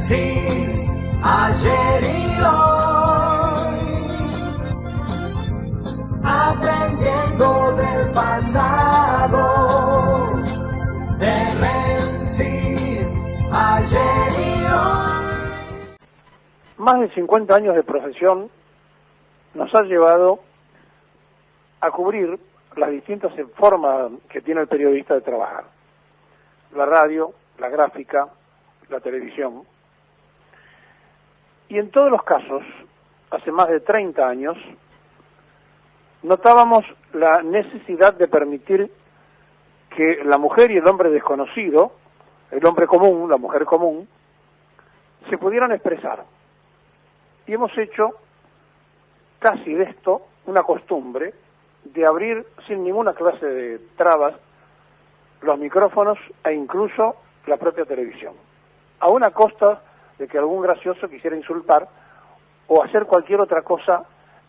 Génesis, ayer y hoy, aprendiendo del pasado. Génesis, ayer y hoy. Más de 50 años de profesión nos ha llevado a cubrir las distintas formas que tiene el periodista de trabajar. La radio, la gráfica, la televisión. Y en todos los casos, hace más de 30 años, notábamos la necesidad de permitir que la mujer y el hombre desconocido, el hombre común, la mujer común, se pudieran expresar. Y hemos hecho casi de esto una costumbre de abrir sin ninguna clase de trabas los micrófonos e incluso la propia televisión, a una costa de que algún gracioso quisiera insultar o hacer cualquier otra cosa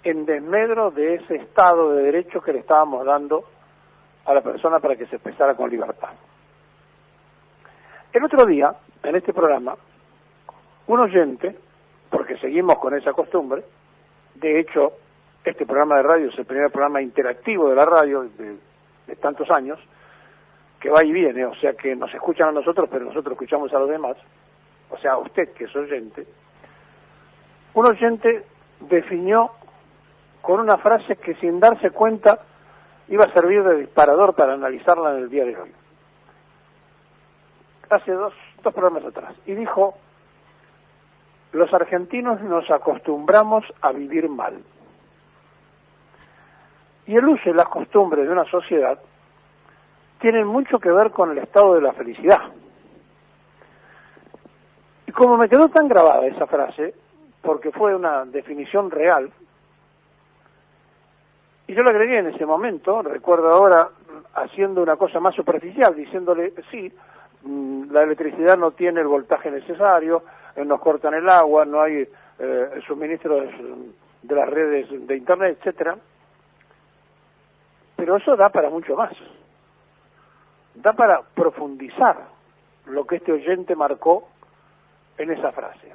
en desmedro de ese estado de derecho que le estábamos dando a la persona para que se expresara con libertad. El otro día, en este programa, un oyente, porque seguimos con esa costumbre, de hecho, este programa de radio es el primer programa interactivo de la radio de tantos años, que va y viene, o sea que nos escuchan a nosotros, pero nosotros escuchamos a los demás, o sea, usted que es oyente. Un oyente definió con una frase que sin darse cuenta iba a servir de disparador para analizarla en el día de hoy. Hace dos programas atrás, y dijo: los argentinos nos acostumbramos a vivir mal. Y el uso y las costumbres de una sociedad tienen mucho que ver con el estado de la felicidad. Y como me quedó tan grabada esa frase, porque fue una definición real, y yo la agregué en ese momento, recuerdo ahora haciendo una cosa más superficial, diciéndole, sí, la electricidad no tiene el voltaje necesario, nos cortan el agua, no hay suministros de las redes de internet, etcétera. Pero eso da para mucho más. Da para profundizar lo que este oyente marcó en esa frase.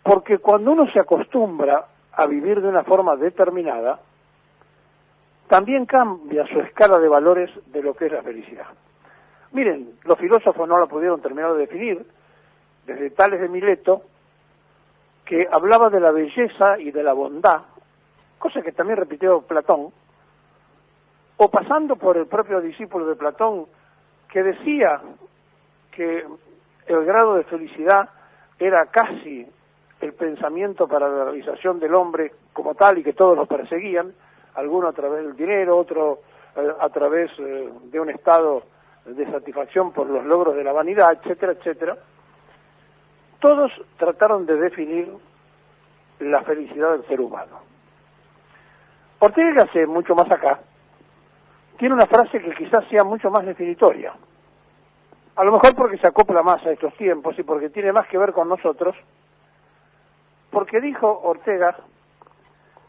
Porque cuando uno se acostumbra a vivir de una forma determinada, también cambia su escala de valores de lo que es la felicidad. Miren, los filósofos no la pudieron terminar de definir, desde Tales de Mileto, que hablaba de la belleza y de la bondad, cosa que también repitió Platón, o pasando por el propio discípulo de Platón, que decía que el grado de felicidad era casi el pensamiento para la realización del hombre como tal y que todos lo perseguían, alguno a través del dinero, otro a través de un estado de satisfacción por los logros de la vanidad, etcétera, etcétera. Todos trataron de definir la felicidad del ser humano. Ortega, que hace mucho más acá, tiene una frase que quizás sea mucho más definitoria. A lo mejor porque se acopla más a estos tiempos y porque tiene más que ver con nosotros, porque dijo Ortega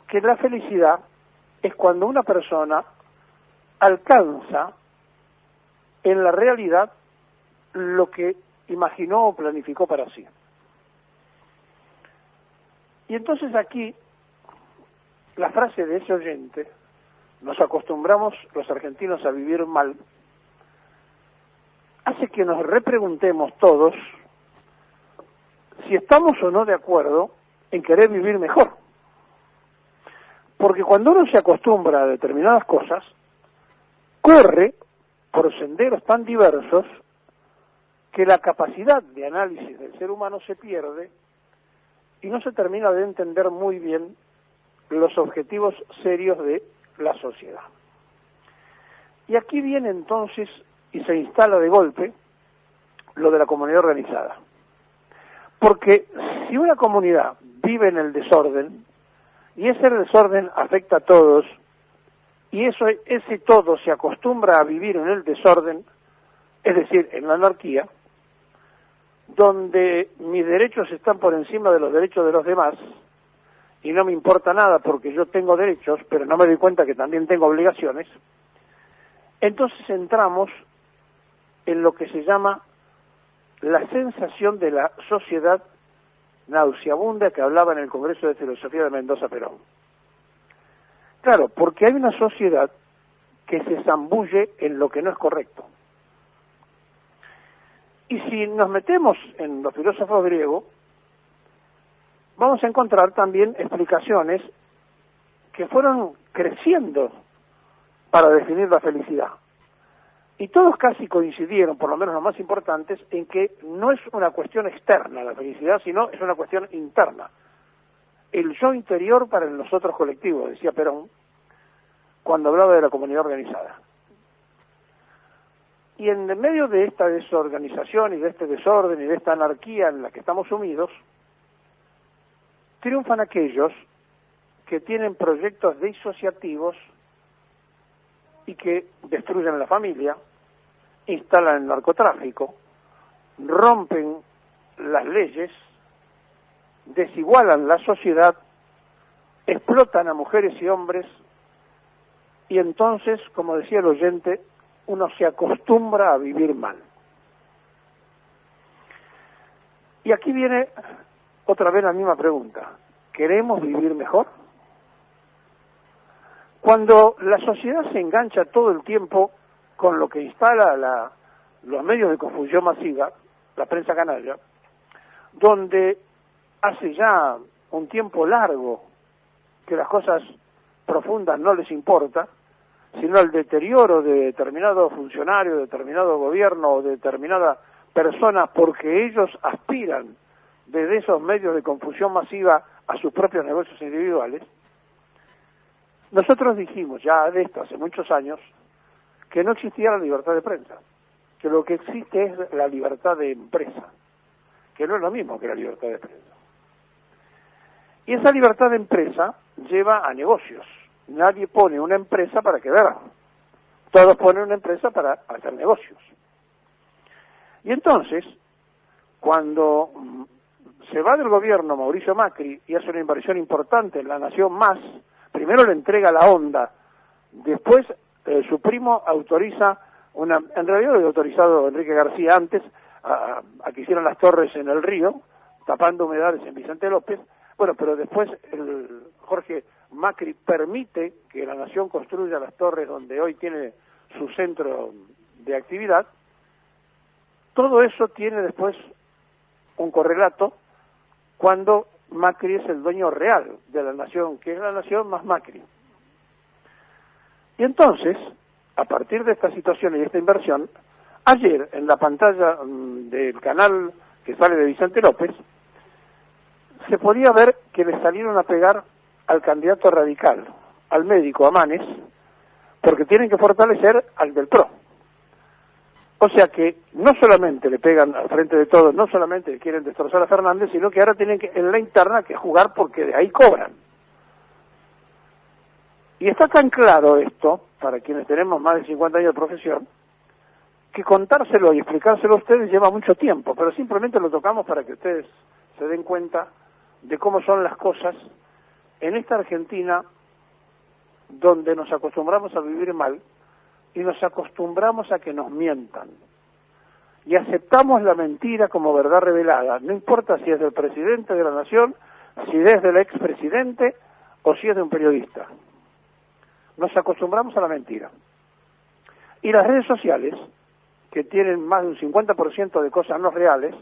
que la felicidad es cuando una persona alcanza en la realidad lo que imaginó o planificó para sí. Y entonces aquí, la frase de ese oyente, nos acostumbramos los argentinos a vivir mal, hace que nos repreguntemos todos si estamos o no de acuerdo en querer vivir mejor. Porque cuando uno se acostumbra a determinadas cosas, corre por senderos tan diversos que la capacidad de análisis del ser humano se pierde y no se termina de entender muy bien los objetivos serios de la sociedad. Y aquí viene entonces y se instala de golpe lo de la comunidad organizada. Porque si una comunidad vive en el desorden, y ese desorden afecta a todos, y ese todo se acostumbra a vivir en el desorden, es decir, en la anarquía, donde mis derechos están por encima de los derechos de los demás, y no me importa nada porque yo tengo derechos, pero no me doy cuenta que también tengo obligaciones, entonces entramos en lo que se llama la sensación de la sociedad nauseabunda que hablaba en el Congreso de Filosofía de Mendoza Perón. Claro, porque hay una sociedad que se zambulle en lo que no es correcto. Y si nos metemos en los filósofos griegos, vamos a encontrar también explicaciones que fueron creciendo para definir la felicidad. Y todos casi coincidieron, por lo menos los más importantes, en que no es una cuestión externa la felicidad, sino es una cuestión interna. El yo interior para el nosotros colectivo, decía Perón, cuando hablaba de la comunidad organizada. Y en medio de esta desorganización y de este desorden y de esta anarquía en la que estamos sumidos, triunfan aquellos que tienen proyectos disociativos y que destruyen la familia, instalan el narcotráfico, rompen las leyes, desigualan la sociedad, explotan a mujeres y hombres, y entonces, como decía el oyente, uno se acostumbra a vivir mal. Y aquí viene otra vez la misma pregunta. ¿Queremos vivir mejor? Cuando la sociedad se engancha todo el tiempo con lo que instala los medios de confusión masiva, la prensa canalla, donde hace ya un tiempo largo que las cosas profundas no les importa, sino el deterioro de determinado funcionario, de determinado gobierno o de determinada persona, porque ellos aspiran desde esos medios de confusión masiva a sus propios negocios individuales. Nosotros dijimos ya de esto hace muchos años que no existía la libertad de prensa, que lo que existe es la libertad de empresa, que no es lo mismo que la libertad de prensa. Y esa libertad de empresa lleva a negocios. Nadie pone una empresa para quedar. Todos ponen una empresa para hacer negocios. Y entonces, cuando se va del gobierno Mauricio Macri y hace una inversión importante en La Nación Más, primero le entrega la onda, después su primo autoriza en realidad lo había autorizado Enrique García antes, a que hicieran las torres en el río, tapando humedales en Vicente López. Bueno, pero después Jorge Macri permite que La Nación construya las torres donde hoy tiene su centro de actividad. Todo eso tiene después un correlato cuando Macri es el dueño real de La Nación, que es La Nación más Macri. Y entonces, a partir de esta situación y de esta inversión, ayer en la pantalla del canal que sale de Vicente López, se podía ver que le salieron a pegar al candidato radical, al médico, a Manes, porque tienen que fortalecer al del PRO. O sea que no solamente le pegan al frente de todos, no solamente quieren destrozar a Fernández, sino que ahora tienen que en la interna que jugar porque de ahí cobran. Y está tan claro esto, para quienes tenemos más de 50 años de profesión, que contárselo y explicárselo a ustedes lleva mucho tiempo, pero simplemente lo tocamos para que ustedes se den cuenta de cómo son las cosas en esta Argentina donde nos acostumbramos a vivir mal y nos acostumbramos a que nos mientan. Y aceptamos la mentira como verdad revelada, no importa si es del presidente de la nación, si es del expresidente o si es de un periodista. Nos acostumbramos a la mentira. Y las redes sociales, que tienen más de un 50% de cosas no reales,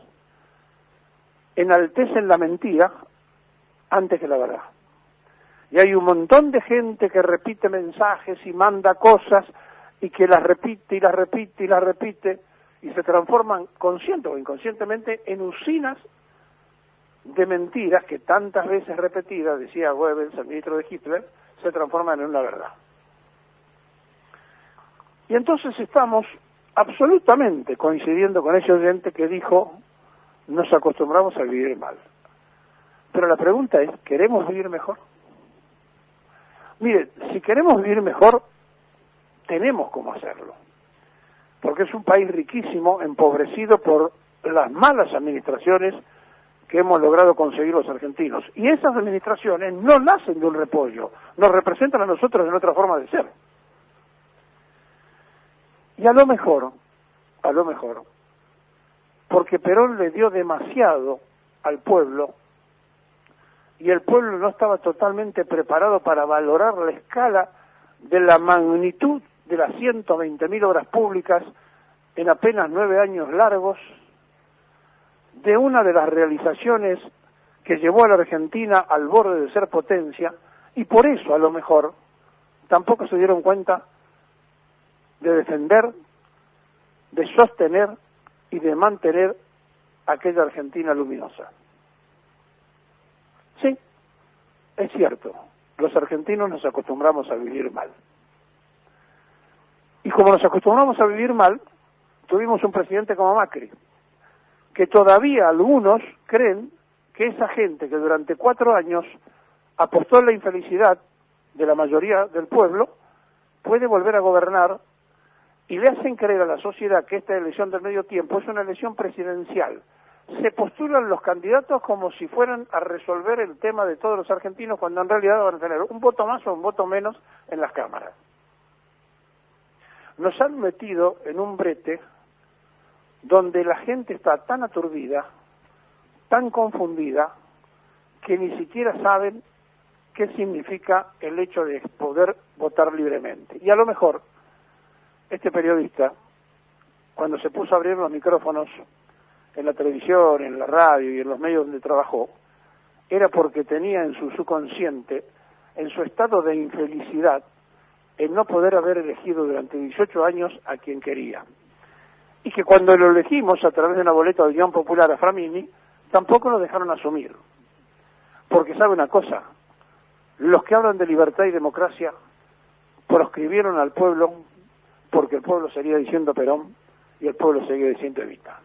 enaltecen la mentira antes que la verdad. Y hay un montón de gente que repite mensajes y manda cosas y que las repite y las repite y las repite y se transforman consciente o inconscientemente en usinas de mentiras que tantas veces repetidas, decía Goebbels, el ministro de Hitler, se transforman en una verdad. Y entonces estamos absolutamente coincidiendo con ese oyente que dijo, nos acostumbramos a vivir mal. Pero la pregunta es, ¿queremos vivir mejor? Mire, si queremos vivir mejor, tenemos cómo hacerlo. Porque es un país riquísimo, empobrecido por las malas administraciones que hemos logrado conseguir los argentinos. Y esas administraciones no nacen de un repollo, nos representan a nosotros en otra forma de ser. Y a lo mejor, porque Perón le dio demasiado al pueblo y el pueblo no estaba totalmente preparado para valorar la escala de la magnitud de las 120.000 obras públicas en apenas 9 años largos, de una de las realizaciones que llevó a la Argentina al borde de ser potencia, y por eso a lo mejor tampoco se dieron cuenta de defender, de sostener y de mantener aquella Argentina luminosa. Sí, es cierto, los argentinos nos acostumbramos a vivir mal. Y como nos acostumbramos a vivir mal, tuvimos un presidente como Macri, que todavía algunos creen que esa gente que durante 4 años apostó en la infelicidad de la mayoría del pueblo, puede volver a gobernar, y le hacen creer a la sociedad que esta elección del medio tiempo es una elección presidencial. Se postulan los candidatos como si fueran a resolver el tema de todos los argentinos, cuando en realidad van a tener un voto más o un voto menos en las cámaras. Nos han metido en un brete donde la gente está tan aturdida, tan confundida, que ni siquiera saben qué significa el hecho de poder votar libremente. Y a lo mejor este periodista, cuando se puso a abrir los micrófonos en la televisión, en la radio y en los medios donde trabajó, era porque tenía en su subconsciente, en su estado de infelicidad, el no poder haber elegido durante 18 años a quien quería. Y que cuando lo elegimos a través de una boleta de Unión Popular a Framini, tampoco lo dejaron asumir. Porque sabe una cosa, los que hablan de libertad y democracia proscribieron al pueblo, porque el pueblo seguía diciendo Perón y el pueblo seguía diciendo Evita.